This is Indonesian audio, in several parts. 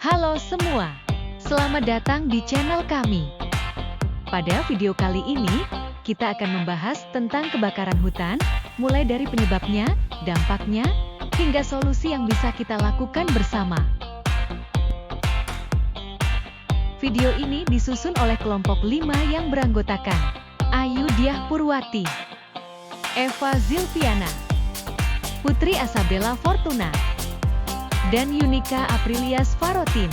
Halo semua, selamat datang di channel kami. Pada video kali ini, kita akan membahas tentang kebakaran hutan, mulai dari penyebabnya, dampaknya, hingga solusi yang bisa kita lakukan bersama. Video ini disusun oleh kelompok 5 yang beranggotakan Ayu Diah Purwati, Eva Zilviana, Putri Asabella Fortuna, dan Yunika Aprilia Svarotin.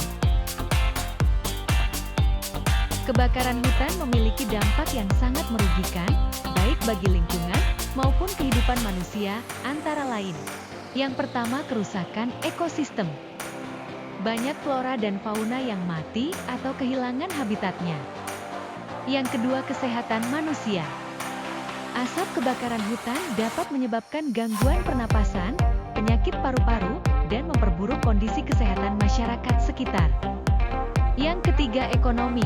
Kebakaran hutan memiliki dampak yang sangat merugikan, baik bagi lingkungan maupun kehidupan manusia, antara lain. Yang pertama, kerusakan ekosistem. Banyak flora dan fauna yang mati atau kehilangan habitatnya. Yang kedua, kesehatan manusia. Asap kebakaran hutan dapat menyebabkan gangguan pernapasan, penyakit paru-paru, dan memperburuk kondisi kesehatan masyarakat sekitar. Yang ketiga, ekonomi.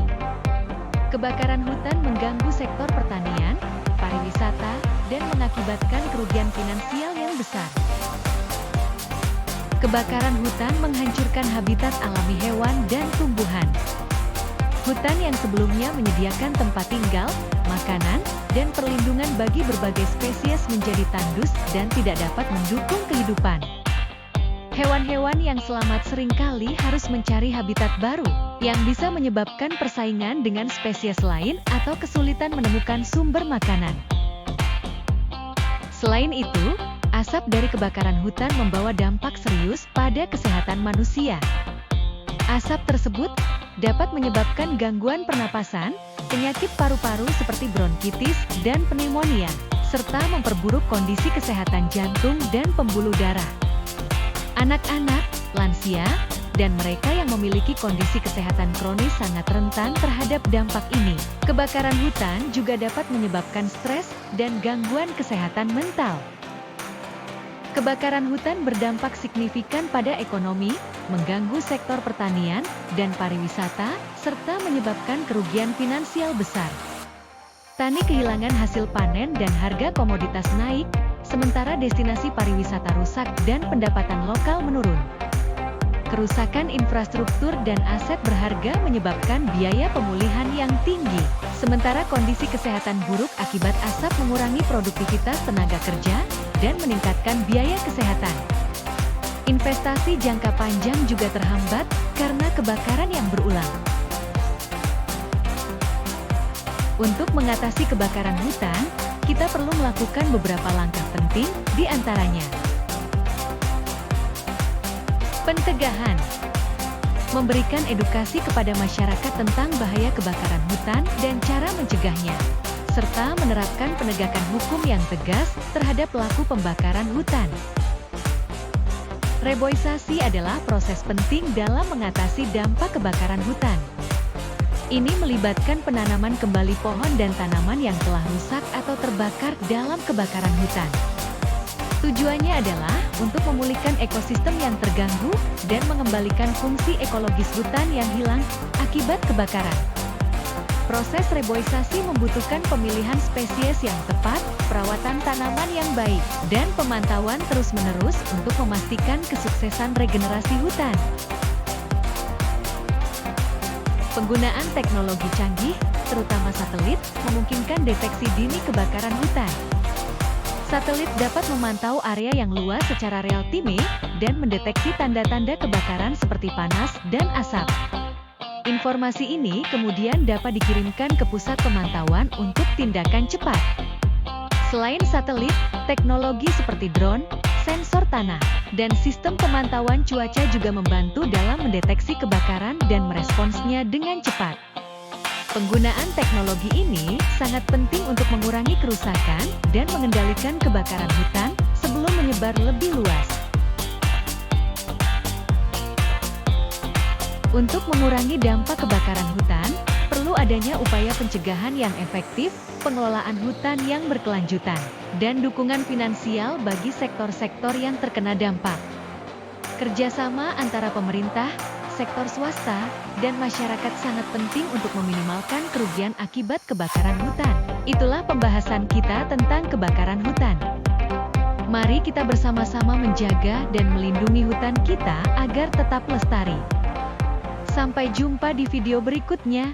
Kebakaran hutan mengganggu sektor pertanian, pariwisata, dan mengakibatkan kerugian finansial yang besar. Kebakaran hutan menghancurkan habitat alami hewan dan tumbuhan. Hutan yang sebelumnya menyediakan tempat tinggal, makanan, dan perlindungan bagi berbagai spesies menjadi tandus dan tidak dapat mendukung kehidupan. Hewan-hewan yang selamat seringkali harus mencari habitat baru, yang bisa menyebabkan persaingan dengan spesies lain atau kesulitan menemukan sumber makanan. Selain itu, asap dari kebakaran hutan membawa dampak serius pada kesehatan manusia. Asap tersebut dapat menyebabkan gangguan pernapasan, penyakit paru-paru seperti bronkitis dan pneumonia, serta memperburuk kondisi kesehatan jantung dan pembuluh darah. Anak-anak, lansia, dan mereka yang memiliki kondisi kesehatan kronis sangat rentan terhadap dampak ini. Kebakaran hutan juga dapat menyebabkan stres dan gangguan kesehatan mental. Kebakaran hutan berdampak signifikan pada ekonomi, mengganggu sektor pertanian dan pariwisata, serta menyebabkan kerugian finansial besar. Tani kehilangan hasil panen dan harga komoditas naik, sementara destinasi pariwisata rusak dan pendapatan lokal menurun. Kerusakan infrastruktur dan aset berharga menyebabkan biaya pemulihan yang tinggi, sementara kondisi kesehatan buruk akibat asap mengurangi produktivitas tenaga kerja dan meningkatkan biaya kesehatan. Investasi jangka panjang juga terhambat karena kebakaran yang berulang. Untuk mengatasi kebakaran hutan, kita perlu melakukan beberapa langkah penting, di antaranya. Pencegahan. Memberikan edukasi kepada masyarakat tentang bahaya kebakaran hutan dan cara mencegahnya, serta menerapkan penegakan hukum yang tegas terhadap pelaku pembakaran hutan. Reboisasi adalah proses penting dalam mengatasi dampak kebakaran hutan. Ini melibatkan penanaman kembali pohon dan tanaman yang telah rusak atau terbakar dalam kebakaran hutan. Tujuannya adalah untuk memulihkan ekosistem yang terganggu dan mengembalikan fungsi ekologis hutan yang hilang akibat kebakaran. Proses reboisasi membutuhkan pemilihan spesies yang tepat, perawatan tanaman yang baik, dan pemantauan terus-menerus untuk memastikan kesuksesan regenerasi hutan. Penggunaan teknologi canggih, terutama satelit, memungkinkan deteksi dini kebakaran hutan. Satelit dapat memantau area yang luas secara real-time dan mendeteksi tanda-tanda kebakaran seperti panas dan asap. Informasi ini kemudian dapat dikirimkan ke pusat pemantauan untuk tindakan cepat. Selain satelit, teknologi seperti drone, sensor tanah, dan sistem pemantauan cuaca juga membantu dalam mendeteksi kebakaran dan meresponsnya dengan cepat. Penggunaan teknologi ini sangat penting untuk mengurangi kerusakan dan mengendalikan kebakaran hutan sebelum menyebar lebih luas. Untuk mengurangi dampak kebakaran hutan, perlu adanya upaya pencegahan yang efektif, pengelolaan hutan yang berkelanjutan, dan dukungan finansial bagi sektor-sektor yang terkena dampak. Kerjasama antara pemerintah, sektor swasta, dan masyarakat sangat penting untuk meminimalkan kerugian akibat kebakaran hutan. Itulah pembahasan kita tentang kebakaran hutan. Mari kita bersama-sama menjaga dan melindungi hutan kita agar tetap lestari. Sampai jumpa di video berikutnya.